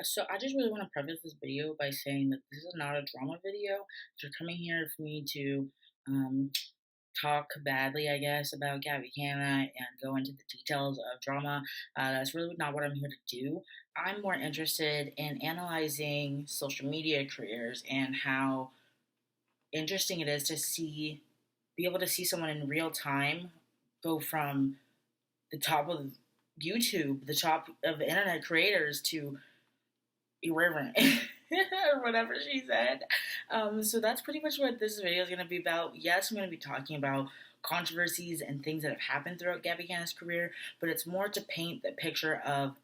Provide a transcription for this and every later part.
So I just really want to preface this video by saying that this is not a drama video. If you're coming here for me to um, talk badly, I guess, about Gabbie Hanna and go into the details of drama, that's really not what I'm here to do. I'm more interested in analyzing social media careers and how interesting it is to be able to see someone in real time go from the top of YouTube, the top of internet creators to irreverent or whatever she said. So that's pretty much what this video is going to be about. Yes, I'm going to be talking about controversies and things that have happened throughout Gabbie Hanna's career, but it's more to paint the picture of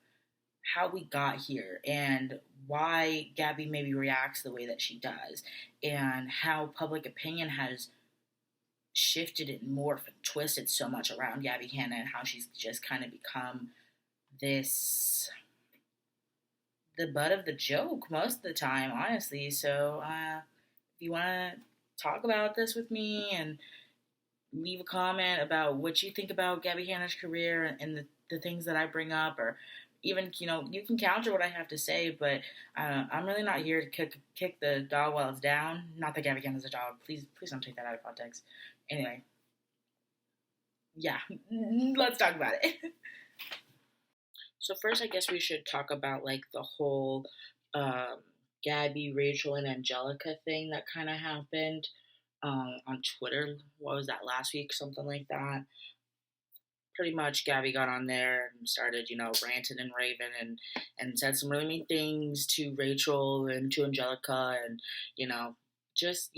how we got here and why Gabbie maybe reacts the way that she does, and how public opinion has shifted and morphed and twisted so much around Gabbie Hanna, and how she's just kind of become this the butt of the joke most of the time, honestly. So if you want to talk about this with me and leave a comment about what you think about Gabbie Hanna's career and the things that I bring up, or even, you can counter what I have to say, but I'm really not here to kick the dog while it's down. Not that Gabbie Hanna's a dog. Please don't take that out of context. Anyway, yeah, let's talk about it. So first, I guess we should talk about like the whole Gabbie, Rachel, and Angelika thing that kind of happened on Twitter. What was that, last week? Something like that. Pretty much, Gabbie got on there and started, ranting and raving and said some really mean things to Rachel and to Angelika, and just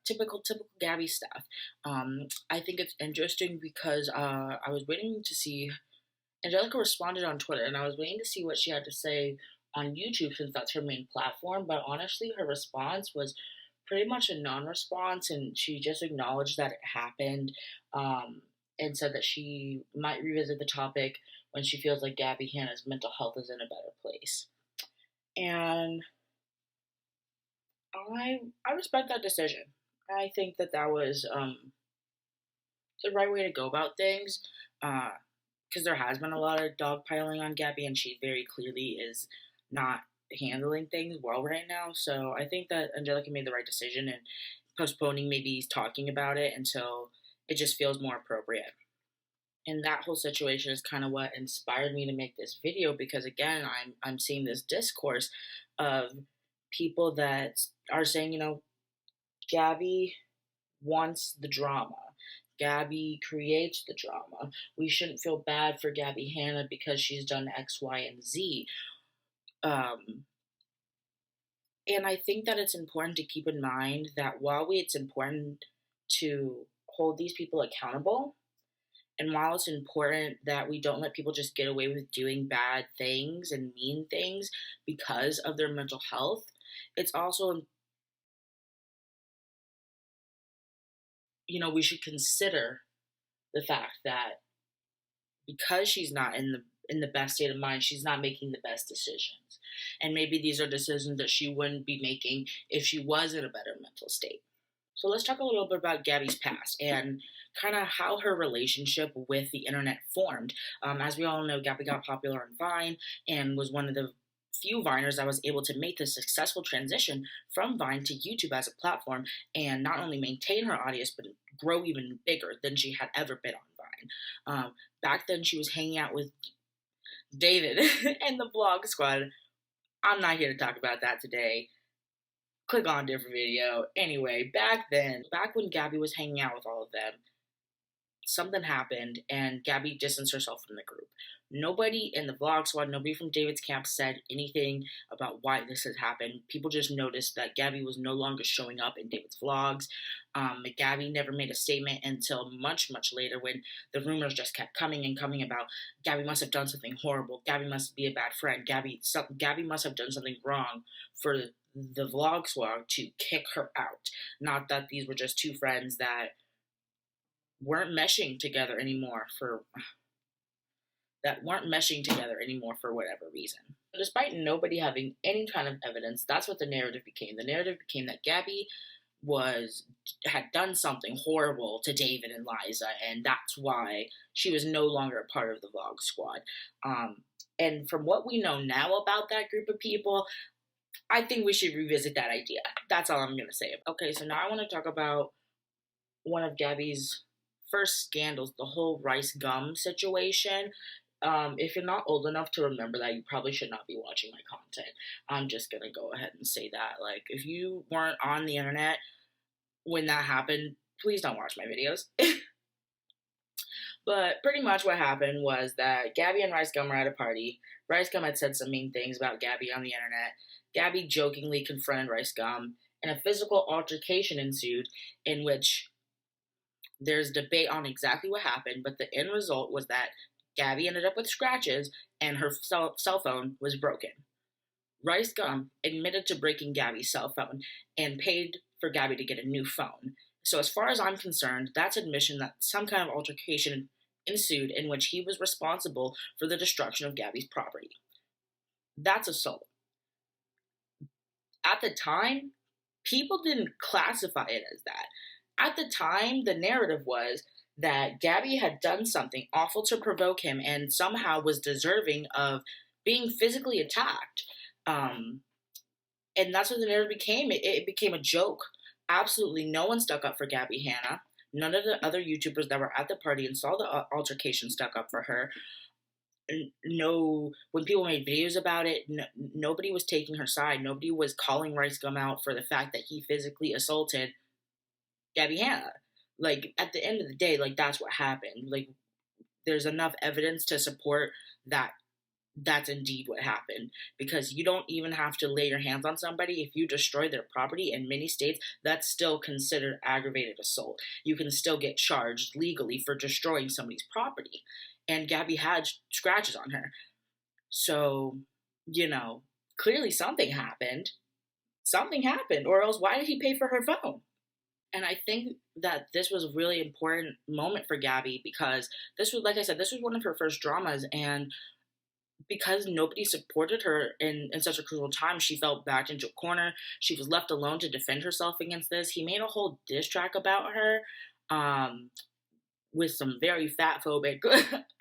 typical Gabbie stuff. I think it's interesting because I was waiting to see. Angelika responded on Twitter, and I was waiting to see what she had to say on YouTube since that's her main platform. But honestly, her response was pretty much a non-response, and she just acknowledged that it happened, and said that she might revisit the topic when she feels like Gabbie Hanna's mental health is in a better place. And I respect that decision. I think that was the right way to go about things. Because there has been a lot of dogpiling on Gabbie, and she very clearly is not handling things well right now. So I think that Angelika made the right decision in postponing maybe talking about it until it just feels more appropriate. And that whole situation is kind of what inspired me to make this video, because again, I'm seeing this discourse of people that are saying, Gabbie wants the drama. Gabbie creates the drama. We shouldn't feel bad for Gabbie Hanna because she's done X, Y, and Z. And I think that it's important to keep in mind that while it's important to hold these people accountable, and while it's important that we don't let people just get away with doing bad things and mean things because of their mental health, it's also, we should consider the fact that because she's not in the best state of mind, she's not making the best decisions. And maybe these are decisions that she wouldn't be making if she was in a better mental state. So let's talk a little bit about Gabbie's past and kind of how her relationship with the internet formed. As we all know, Gabbie got popular on Vine and was one of the few Viners that was able to make the successful transition from Vine to YouTube as a platform, and not only maintain her audience, but grow even bigger than she had ever been on Vine. Back then, she was hanging out with David and the Vlog Squad. I'm not here to talk about that today. Click on a different video. Anyway, back when Gabbie was hanging out with all of them, something happened and Gabbie distanced herself from the group. Nobody in the Vlog Squad, nobody from David's camp said anything about why this had happened. People just noticed that Gabbie was no longer showing up in David's vlogs. Gabbie never made a statement until much, much later, when the rumors just kept coming and coming about Gabbie must have done something horrible. Gabbie must be a bad friend. Gabbie must have done something wrong for the Vlog Squad to kick her out. Not that these were just two friends that weren't meshing together anymore for whatever reason. Despite nobody having any kind of evidence, that's what the narrative became. The narrative became that Gabbie had done something horrible to David and Liza, and that's why she was no longer a part of the Vlog Squad. And from what we know now about that group of people, I think we should revisit that idea. That's all I'm going to say. Okay, so now I want to talk about one of Gabbie's first scandals, the whole rice gum situation. If you're not old enough to remember that, you probably should not be watching my content. I'm just gonna go ahead and say that. Like, if you weren't on the internet when that happened, please don't watch my videos. But pretty much what happened was that Gabbie and Rice Gum were at a party. Rice Gum had said some mean things about Gabbie on the internet. Gabbie jokingly confronted Rice Gum, and a physical altercation ensued in which there's debate on exactly what happened, but the end result was that Gabbie ended up with scratches and her cell phone was broken. Rice Gum admitted to breaking Gabbie's cell phone and paid for Gabbie to get a new phone. So, as far as I'm concerned, that's admission that some kind of altercation ensued in which he was responsible for the destruction of Gabbie's property. That's assault. At the time, people didn't classify it as that. At the time, the narrative was that Gabbie had done something awful to provoke him and somehow was deserving of being physically attacked. And that's what the narrative became. It became a joke. Absolutely no one stuck up for Gabbie Hanna. None of the other YouTubers that were at the party and saw the altercation stuck up for her. No, when people made videos about it, nobody was taking her side. Nobody was calling Rice Gum out for the fact that he physically assaulted Gabbie Hanna. Like, at the end of the day, like, that's what happened. Like, there's enough evidence to support that that's indeed what happened, because you don't even have to lay your hands on somebody. If you destroy their property, in many states, that's still considered aggravated assault. You can still get charged legally for destroying somebody's property. And Gabbie had scratches on her. So, clearly something happened. Something happened, or else why did he pay for her phone? And I think that this was a really important moment for Gabbie, because this was, like I said, this was one of her first dramas, and because nobody supported her in such a crucial time, she felt backed into a corner. She was left alone to defend herself against this. He made a whole diss track about her, with some very fat-phobic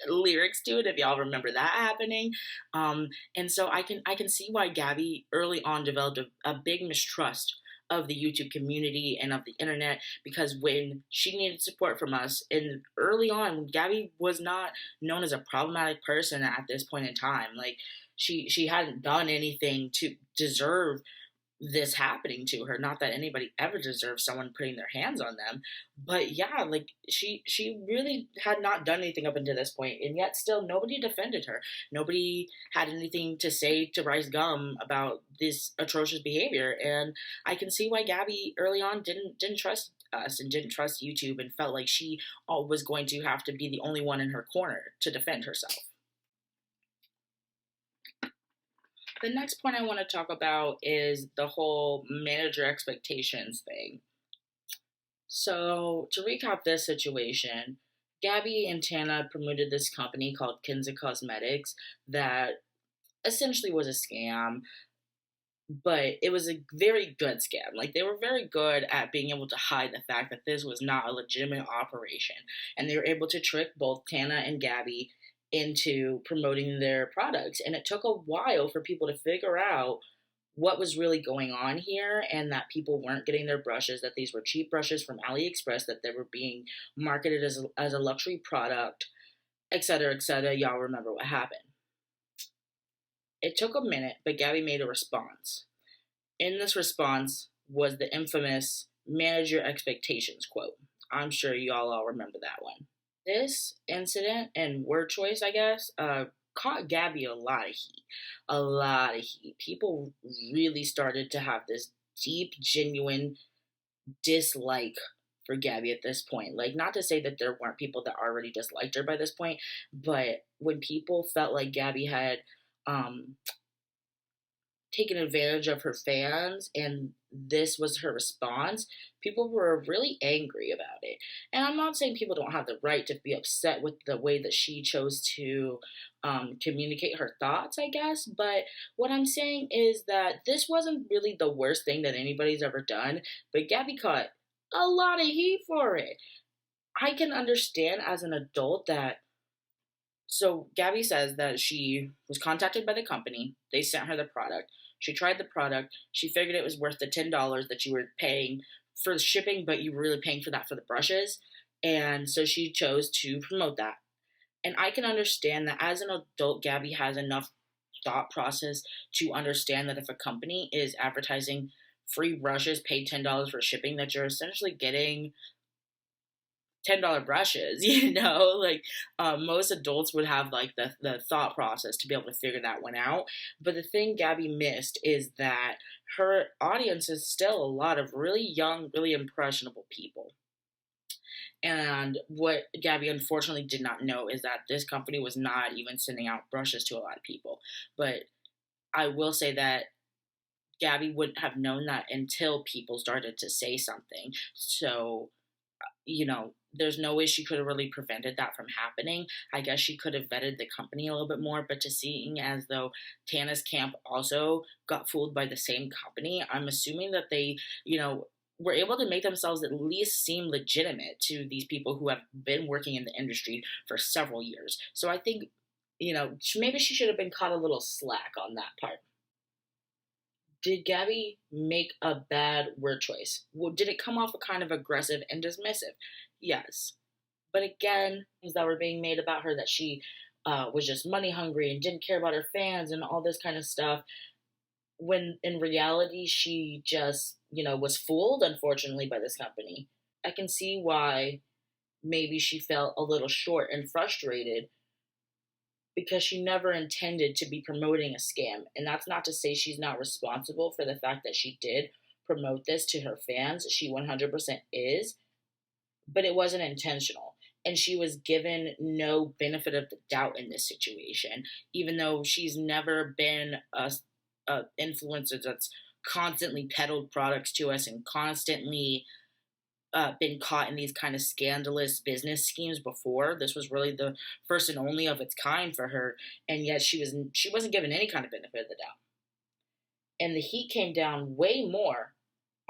lyrics to it, if y'all remember that happening. And so I can see why Gabbie early on developed a big mistrust of the YouTube community and of the internet, because when she needed support from us, and early on, Gabbie was not known as a problematic person at this point in time. Like, she hadn't done anything to deserve this happening to her. Not that anybody ever deserves someone putting their hands on them, but yeah, like, she really had not done anything up until this point, and yet still nobody defended her. Nobody had anything to say to Rice Gum about this atrocious behavior, and I can see why Gabbie early on didn't trust us and didn't trust YouTube, and felt like she was going to have to be the only one in her corner to defend herself. The next point I want to talk about is the whole manager expectations thing. So, to recap this situation, Gabbie and Tana promoted this company called Kinza Cosmetics that essentially was a scam, but it was a very good scam. Like, they were very good at being able to hide the fact that this was not a legitimate operation, and they were able to trick both Tana and Gabbie into promoting their products. And it took a while for people to figure out what was really going on here, and that people weren't getting their brushes, that these were cheap brushes from AliExpress, that they were being marketed as a luxury product, etc., etc. Y'all remember what happened. It took a minute, but Gabbie made a response. In this response was the infamous "manage your expectations" quote. I'm sure y'all all remember that one. This incident and word choice, I guess, caught Gabbie a lot of heat. A lot of heat. People really started to have this deep, genuine dislike for Gabbie at this point. Like, not to say that there weren't people that already disliked her by this point, but when people felt like Gabbie had taken advantage of her fans and this was her response, people were really angry about it. And I'm not saying people don't have the right to be upset with the way that she chose to communicate her thoughts, I guess, but what I'm saying is that this wasn't really the worst thing that anybody's ever done, but Gabbie caught a lot of heat for it. I can understand as an adult that So Gabbie says that she was contacted by the company. They sent her the product. She tried the product. She figured it was worth the $10 that you were paying for the shipping, but you were really paying for that for the brushes. And so she chose to promote that. And I can understand that as an adult, Gabbie has enough thought process to understand that if a company is advertising free brushes, pay $10 for shipping, that you're essentially getting $10 brushes. Like most adults would have like the thought process to be able to figure that one out. But the thing Gabbie missed is that her audience is still a lot of really young, really impressionable people. And what Gabbie unfortunately did not know is that this company was not even sending out brushes to a lot of people. But I will say that Gabbie wouldn't have known that until people started to say something. So, there's no way she could have really prevented that from happening. I guess she could have vetted the company a little bit more, but to seeing as though Tana's camp also got fooled by the same company, I'm assuming that they, were able to make themselves at least seem legitimate to these people who have been working in the industry for several years. So I think, maybe she should have been caught a little slack on that part. Did Gabbie make a bad word choice? Well, did it come off a kind of aggressive and dismissive? Yes. But again, things that were being made about her that she was just money hungry and didn't care about her fans and all this kind of stuff, when in reality she just, was fooled, unfortunately, by this company. I can see why maybe she felt a little short and frustrated because she never intended to be promoting a scam. And that's not to say she's not responsible for the fact that she did promote this to her fans. She 100% is, but it wasn't intentional. And she was given no benefit of the doubt in this situation, even though she's never been a influencer that's constantly peddled products to us and constantly been caught in these kind of scandalous business schemes before. This was really the first and only of its kind for her, and yet she wasn't given any kind of benefit of the doubt. And the heat came down way more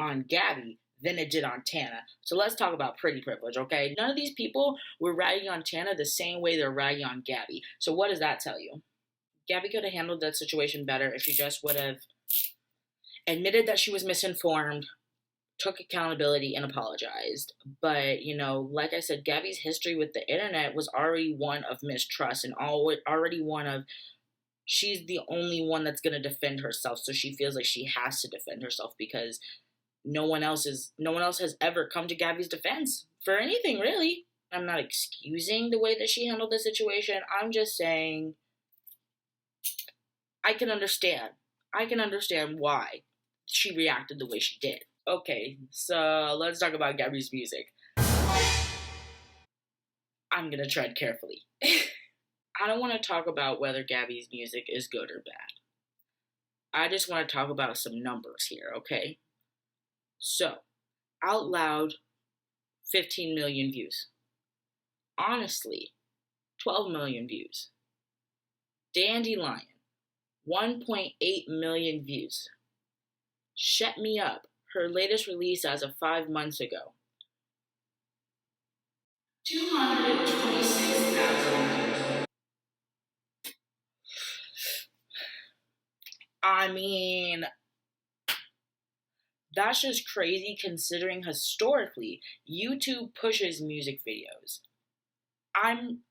on Gabbie than it did on Tana. So let's talk about pretty privilege, okay? None of these people were ragging on Tana the same way they're ragging on Gabbie. So what does that tell you? Gabbie could have handled that situation better if she just would have admitted that she was misinformed, took accountability, and apologized. But, like I said, Gabbie's history with the internet was already one of mistrust and already one of she's the only one that's going to defend herself. So she feels like she has to defend herself because no one else has ever come to Gabbie's defense for anything, really. I'm not excusing the way that she handled the situation. I'm just saying I can understand why she reacted the way she did. Okay, so let's talk about Gabbie's music. I'm gonna tread carefully. I don't want to talk about whether Gabbie's music is good or bad. I just want to talk about some numbers here, okay? So, Out Loud, 15 million views. Honestly, 12 million views. Dandelion, 1.8 million views. Shut Me Up, her latest release as of 5 months ago, 226,000 views. I mean, that's just crazy considering historically YouTube pushes music videos. I'm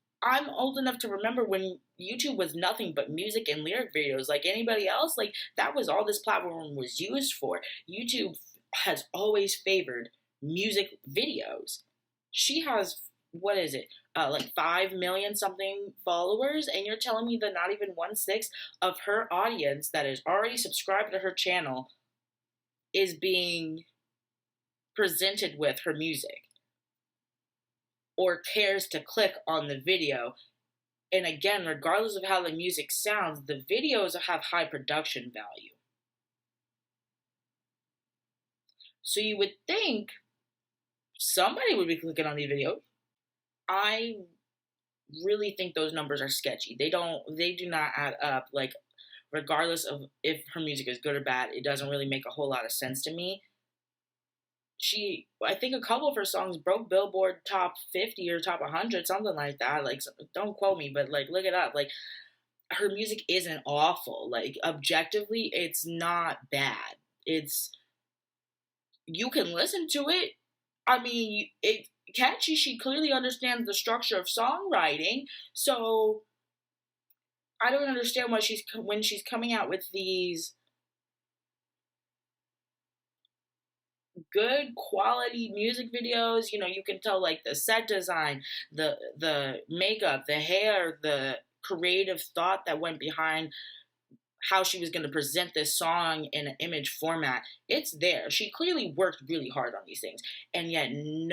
old enough to remember when YouTube was nothing but music and lyric videos like anybody else. Like, that was all this platform was used for. YouTube has always favored music videos. She has, what is it, like 5 million something followers, and you're telling me that not even 1/6 of her audience that is already subscribed to her channel is being presented with her music or cares to click on the video. And again, regardless of how the music sounds, the videos have high production value. So you would think somebody would be clicking on these videos. I really think those numbers are sketchy. They do not add up. Like, regardless of if her music is good or bad, it doesn't really make a whole lot of sense to me. I think a couple of her songs broke Billboard top 50 or top 100, something like that. Like, don't quote me, but like, look it up. Like, her music isn't awful. Like, objectively, it's not bad. It's, you can listen to it. I mean, it's catchy. She clearly understands the structure of songwriting. So I don't understand why when she's coming out with these good quality music videos. You can tell, like, the set design, the makeup, the hair, the creative thought that went behind how she was going to present this song in an image format. It's there. She clearly worked really hard on these things, and yet I'm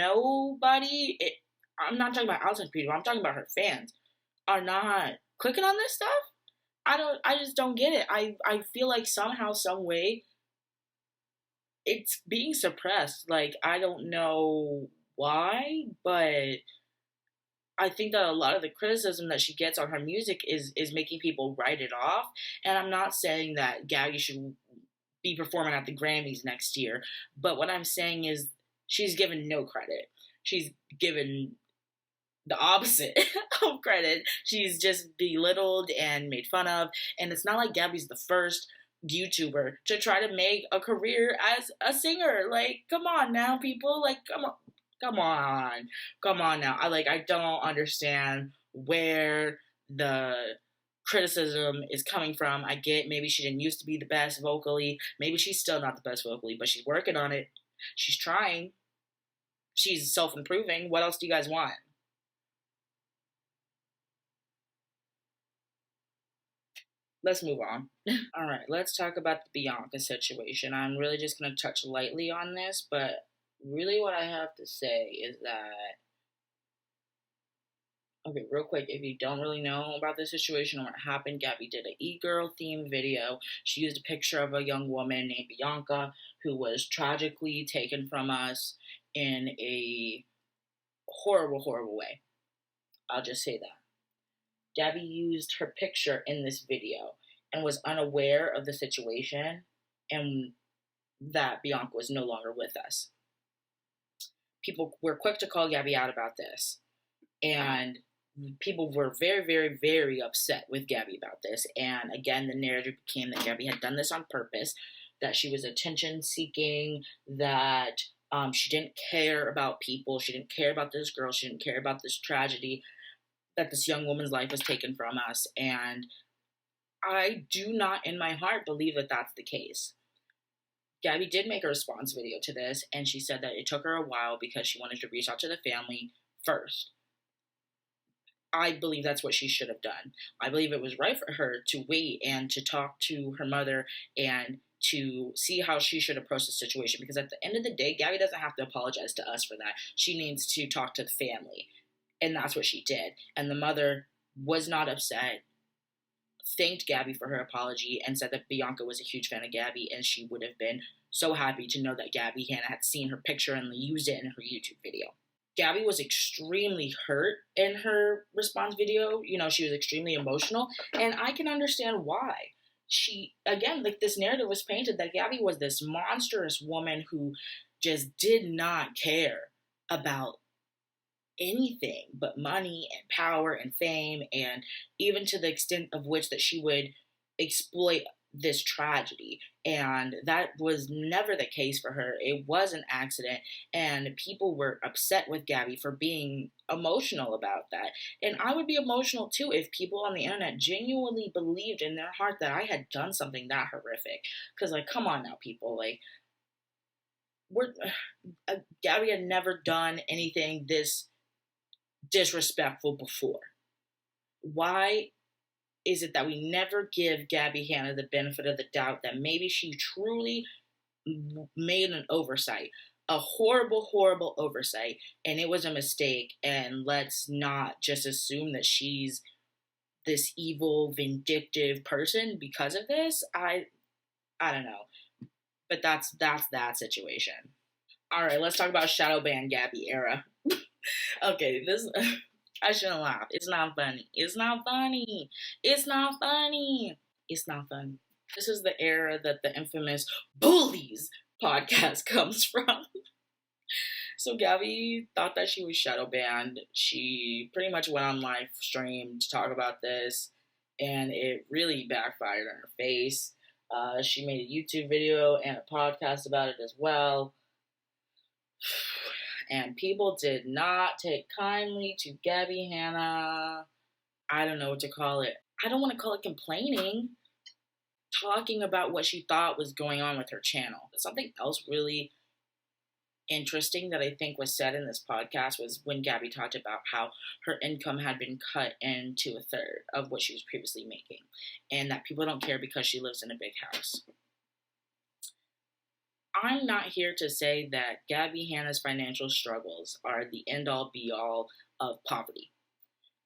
not talking about outside people, I'm talking about her fans, are not clicking on this stuff. I just don't get it. I feel like somehow, some way, it's being suppressed. Like, I don't know why, but I think that a lot of the criticism that she gets on her music is making people write it off. And I'm not saying that Gabbie should be performing at the Grammys next year, but what I'm saying is she's given no credit. She's given the opposite of credit. She's just belittled and made fun of. And it's not like Gabbie's the first YouTuber to try to make a career as a singer. Like, come on now, people. Like, come on now. I don't understand where the criticism is coming from. I get maybe she didn't used to be the best vocally. Maybe she's still not the best vocally, but she's working on it. She's trying. She's self-improving. What else do you guys want? Let's move on. All right, let's talk about the Bianca situation. I'm really just going to touch lightly on this, but really what I have to say is that, okay, real quick, if you don't really know about this situation or what happened, Gabbie did an e-girl themed video. She used a picture of a young woman named Bianca who was tragically taken from us in a horrible, horrible way. I'll just say that. Gabbie used her picture in this video and was unaware of the situation and that Bianca was no longer with us. People were quick to call Gabbie out about this, and people were very, very, very upset with Gabbie about this. And again, the narrative became that Gabbie had done this on purpose, that she was attention seeking, that she didn't care about people, she didn't care about this girl, she didn't care about this tragedy, that this young woman's life was taken from us. And I do not in my heart believe that that's the case. Gabbie did make a response video to this, and she said that it took her a while because she wanted to reach out to the family first. I believe that's what she should have done. I believe it was right for her to wait and to talk to her mother and to see how she should approach the situation, because at the end of the day, Gabbie doesn't have to apologize to us for that. She needs to talk to the family, and that's what she did. And the mother was not upset, thanked Gabbie for her apology, and said that Bianca was a huge fan of Gabbie, and she would have been so happy to know that Gabbie Hanna had seen her picture and used it in her YouTube video. Gabbie was extremely hurt in her response video. She was extremely emotional, and I can understand why. Again, like, this narrative was painted that Gabbie was this monstrous woman who just did not care about anything but money and power and fame, and even to the extent of which that she would exploit this tragedy. And that was never the case for her. It was an accident, and people were upset with Gabbie for being emotional about that. And I would be emotional too if people on the internet genuinely believed in their heart that I had done something that horrific. Because, like, come on now, people. Like, Gabbie had never done anything this disrespectful before. Why is it that we never give Gabbie Hanna the benefit of the doubt that maybe she truly made an oversight, a horrible, horrible oversight, and it was a mistake, and let's not just assume that she's this evil, vindictive person because of this? I don't know. But that's that situation. Alright, let's talk about shadow ban Gabbie era. Okay, I shouldn't laugh. It's not funny. It's not funny. It's not funny. It's not funny. This is the era that the infamous Bullies podcast comes from. So Gabbie thought that she was shadow banned. She pretty much went on live stream to talk about this, and it really backfired on her face. She made a YouTube video and a podcast about it as well. And people did not take kindly to Gabbie Hanna. I don't know what to call it. I don't want to call it complaining. Talking about what she thought was going on with her channel. Something else really interesting that I think was said in this podcast was when Gabbie talked about how her income had been cut into a third of what she was previously making, and that people don't care because she lives in a big house. I'm not here to say that Gabbie Hanna's financial struggles are the end-all be-all of poverty.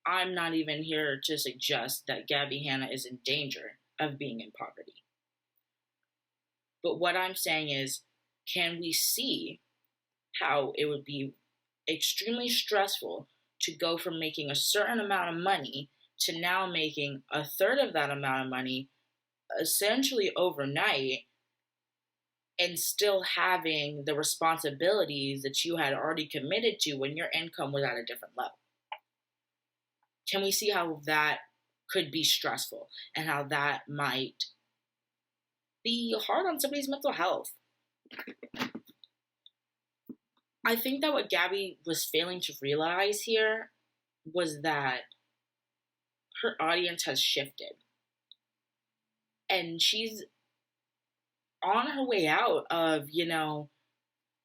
I'm not even here to suggest that Gabbie Hanna is in danger of being in poverty. But what I'm saying is, can we see how it would be extremely stressful to go from making a certain amount of money to now making a third of that amount of money essentially overnight, and still having the responsibilities that you had already committed to when your income was at a different level? Can we see how that could be stressful and how that might be hard on somebody's mental health? I think that what Gabbie was failing to realize here was that her audience has shifted. And she's on her way out of,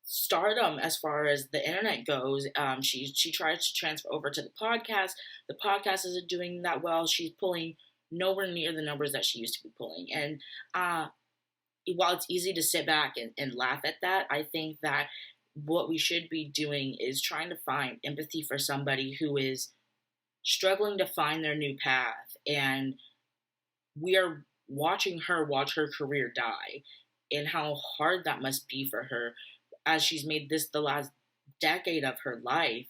stardom as far as the internet goes. She tried to transfer over to the podcast. The podcast isn't doing that well. She's pulling nowhere near the numbers that she used to be pulling. And while it's easy to sit back and laugh at that, I think that what we should be doing is trying to find empathy for somebody who is struggling to find their new path. And we are watching her watch her career die, and how hard that must be for her as she's made this the last decade of her life,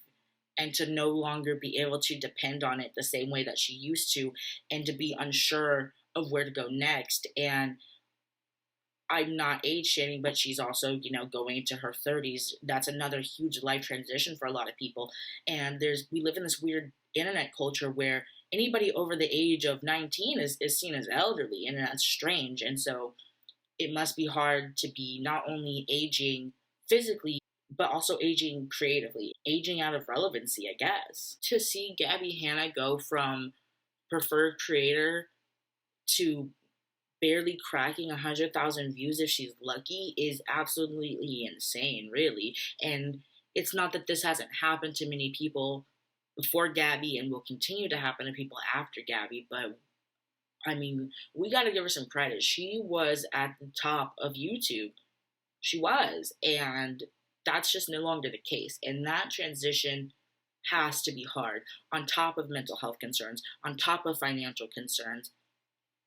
and to no longer be able to depend on it the same way that she used to, and to be unsure of where to go next. And I'm not age shaming, but she's also, going into her 30s. That's another huge life transition for a lot of people. And we live in this weird internet culture where anybody over the age of 19 is seen as elderly, and that's strange. And so it must be hard to be not only aging physically, but also aging creatively, aging out of relevancy, I guess. To see Gabbie Hanna go from preferred creator to barely cracking 100,000 views if she's lucky is absolutely insane, really. And it's not that this hasn't happened to many people before Gabbie and will continue to happen to people after Gabbie, but I mean, we got to give her some credit. She was at the top of YouTube. She was, and that's just no longer the case. And that transition has to be hard, on top of mental health concerns, on top of financial concerns,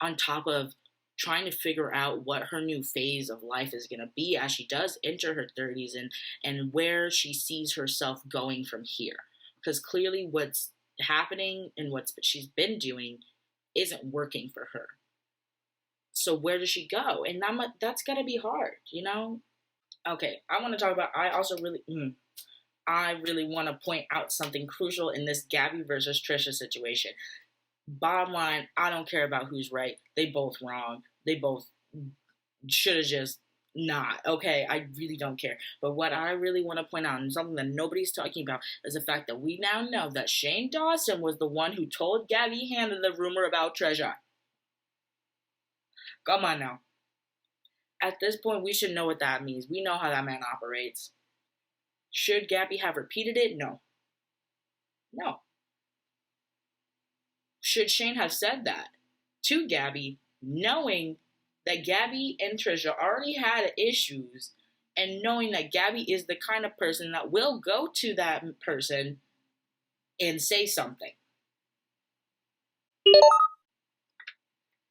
on top of trying to figure out what her new phase of life is going to be as she does enter her 30s, and where she sees herself going from here. Because clearly what's happening and what she's been doing isn't working for her. So where does she go? And that's got to be hard, Okay, I want to talk about, I really want to point out something crucial in this Gabbie versus Trisha situation. Bottom line, I don't care about who's right. They both wrong. They both should have just not. Okay, I really don't care. But what I really want to point out, and something that nobody's talking about, is the fact that we now know that Shane Dawson was the one who told Gabbie Hanna the rumor about Trisha. Come on now. At this point, we should know what that means. We know how that man operates. Should Gabbie have repeated it? No. No. Should Shane have said that to Gabbie, knowing that Gabbie and Trisha already had issues, and knowing that Gabbie is the kind of person that will go to that person and say something?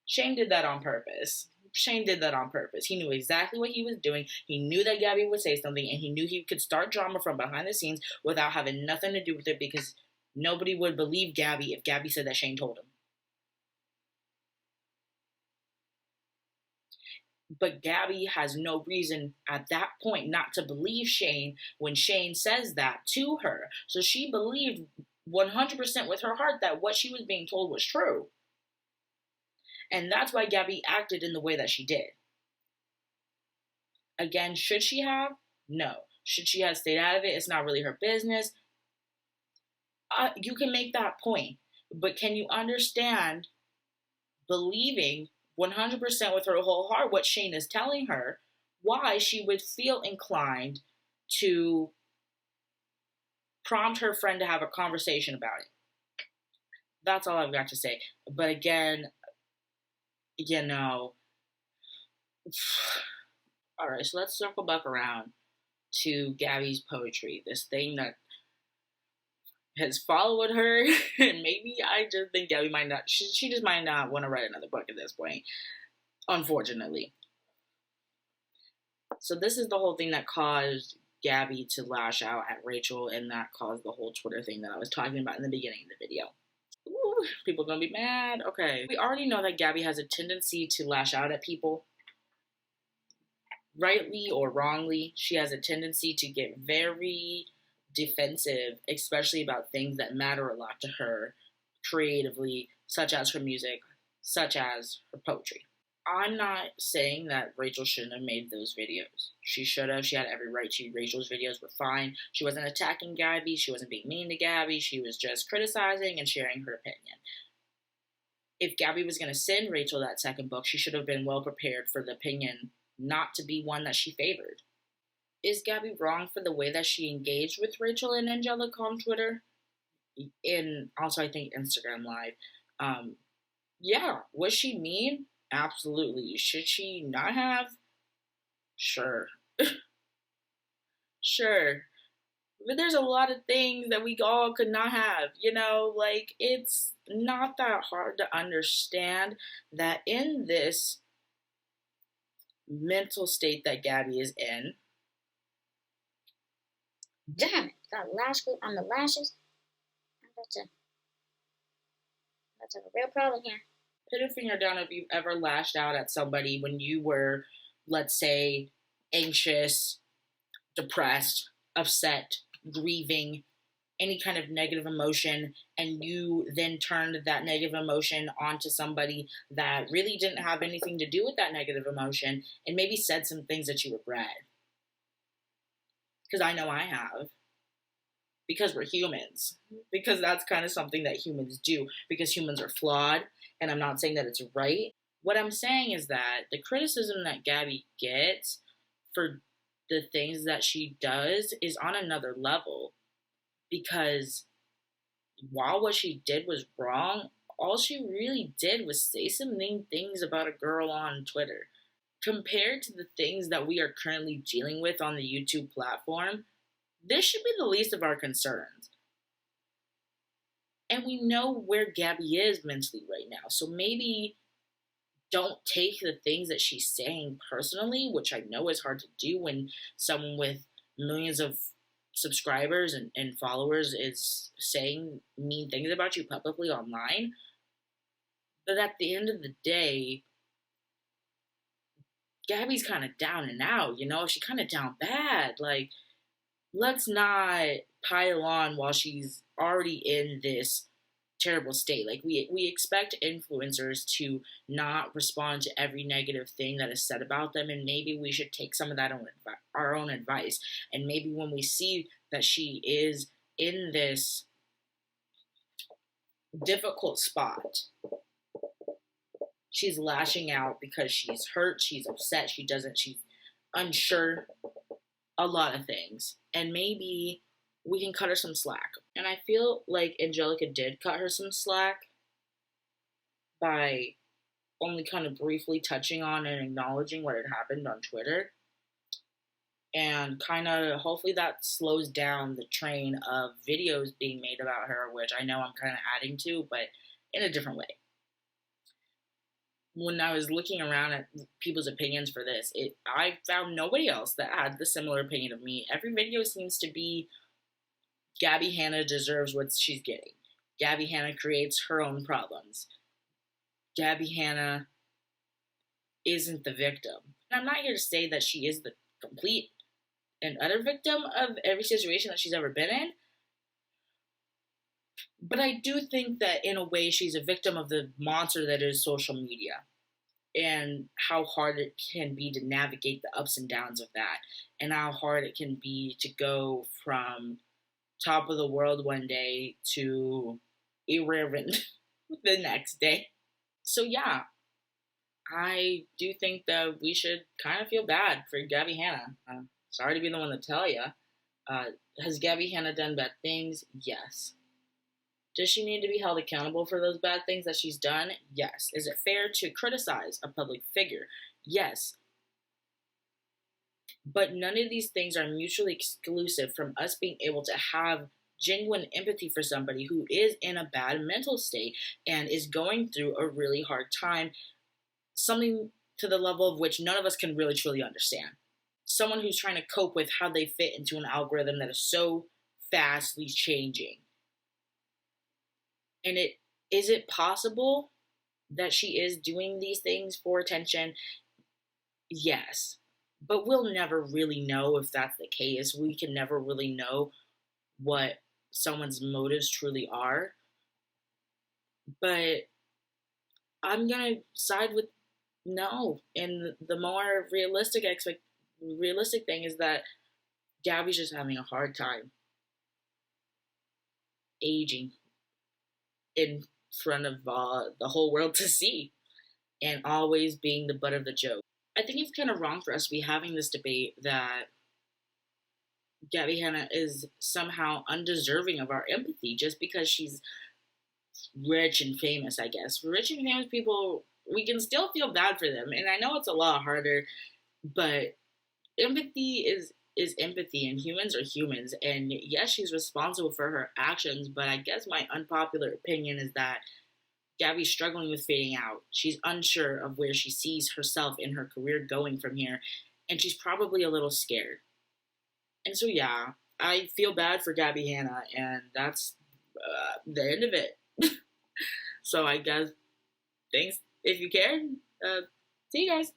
Shane did that on purpose. He knew exactly what he was doing. He knew that Gabbie would say something, and he knew he could start drama from behind the scenes without having nothing to do with it, because nobody would believe Gabbie if Gabbie said that Shane told him. But Gabbie has no reason at that point not to believe Shane when Shane says that to her. So she believed 100% with her heart that what she was being told was true. And that's why Gabbie acted in the way that she did. Again, should she have? No. Should she have stayed out of it? It's not really her business. You can make that point. But can you understand believing 100% with her whole heart what Shane is telling her, why she would feel inclined to prompt her friend to have a conversation about it? That's all I've got to say. But again, all right, so let's circle back around to Gabbie's poetry, this thing that has followed her, and maybe I just think Gabbie might not, she just might not want to write another book at this point, unfortunately. So this is the whole thing that caused Gabbie to lash out at Rachel, and that caused the whole Twitter thing that I was talking about in the beginning of the video. Ooh, people are gonna be mad. Okay, we already know that Gabbie has a tendency to lash out at people. Rightly or wrongly, she has a tendency to get very defensive, especially about things that matter a lot to her creatively, such as her music, such as her poetry. I'm not saying that Rachel shouldn't have made those videos. She should have. She had every right to. Rachel's videos were fine. She wasn't attacking Gabbie. She wasn't being mean to Gabbie. She was just criticizing and sharing her opinion. If Gabbie was going to send Rachel that second book, she should have been well prepared for the opinion not to be one that she favored. Is Gabbie wrong for the way that she engaged with Rachel and Angelika on Twitter? And also, I think, Instagram Live. Yeah. Was she mean? Absolutely. Should she not have? Sure. Sure. But there's a lot of things that we all could not have. Like, it's not that hard to understand that in this mental state that Gabbie is in. Damn it, got lash glue on the lashes. That's a real problem here. Put a finger down if you've ever lashed out at somebody when you were, let's say, anxious, depressed, upset, grieving, any kind of negative emotion, and you then turned that negative emotion onto somebody that really didn't have anything to do with that negative emotion and maybe said some things that you regret. Because I know I have. Because we're humans. Because that's kind of something that humans do. Because humans are flawed, and I'm not saying that it's right. What I'm saying is that the criticism that Gabbie gets for the things that she does is on another level. Because while what she did was wrong, all she really did was say some mean things about a girl on Twitter. Compared to the things that we are currently dealing with on the YouTube platform, this should be the least of our concerns. And we know where Gabbie is mentally right now. So maybe don't take the things that she's saying personally, which I know is hard to do when someone with millions of subscribers and followers is saying mean things about you publicly online. But at the end of the day, Gabbie's kind of down and out, She's kind of down bad. Like, let's not pile on while she's already in this terrible state. Like, we expect influencers to not respond to every negative thing that is said about them, and maybe we should take some of that on our own advice. And maybe when we see that she is in this difficult spot, she's lashing out because she's hurt, she's upset, she's unsure, a lot of things. And maybe we can cut her some slack. And I feel like Angelika did cut her some slack by only kind of briefly touching on and acknowledging what had happened on Twitter. And kind of, hopefully that slows down the train of videos being made about her, which I know I'm kind of adding to, but in a different way. When I was looking around at people's opinions for this, I found nobody else that had the similar opinion of me. Every video seems to be Gabbie Hanna deserves what she's getting. Gabbie Hanna creates her own problems. Gabbie Hanna isn't the victim. I'm not here to say that she is the complete and utter victim of every situation that she's ever been in, but I do think that in a way she's a victim of the monster that is social media and how hard it can be to navigate the ups and downs of that, and how hard it can be to go from top of the world one day to irrelevant the next day. So yeah, I do think that we should kind of feel bad for Gabbie Hanna. Sorry to be the one to tell you. Has Gabbie Hanna done bad things? Yes. Does she need to be held accountable for those bad things that she's done? Yes. Is it fair to criticize a public figure? Yes. But none of these things are mutually exclusive from us being able to have genuine empathy for somebody who is in a bad mental state and is going through a really hard time, something to the level of which none of us can really truly understand. Someone who's trying to cope with how they fit into an algorithm that is so fastly changing. And is it possible that she is doing these things for attention? Yes. But we'll never really know if that's the case. We can never really know what someone's motives truly are. But I'm going to side with no. And the more realistic thing is that Gabbie's just having a hard time aging in front of the whole world to see and always being the butt of the joke. I think it's kind of wrong for us to be having this debate that Gabbie Hanna is somehow undeserving of our empathy just because she's rich and famous, I guess. Rich and famous people, we can still feel bad for them. And I know it's a lot harder, but empathy is empathy, and humans are humans. And yes, she's responsible for her actions, but I guess my unpopular opinion is that Gabbie's struggling with fading out. She's unsure of where she sees herself in her career going from here, and she's probably a little scared. And so, yeah, I feel bad for Gabbie Hanna, and that's the end of it. So I guess, thanks if you cared. See you guys.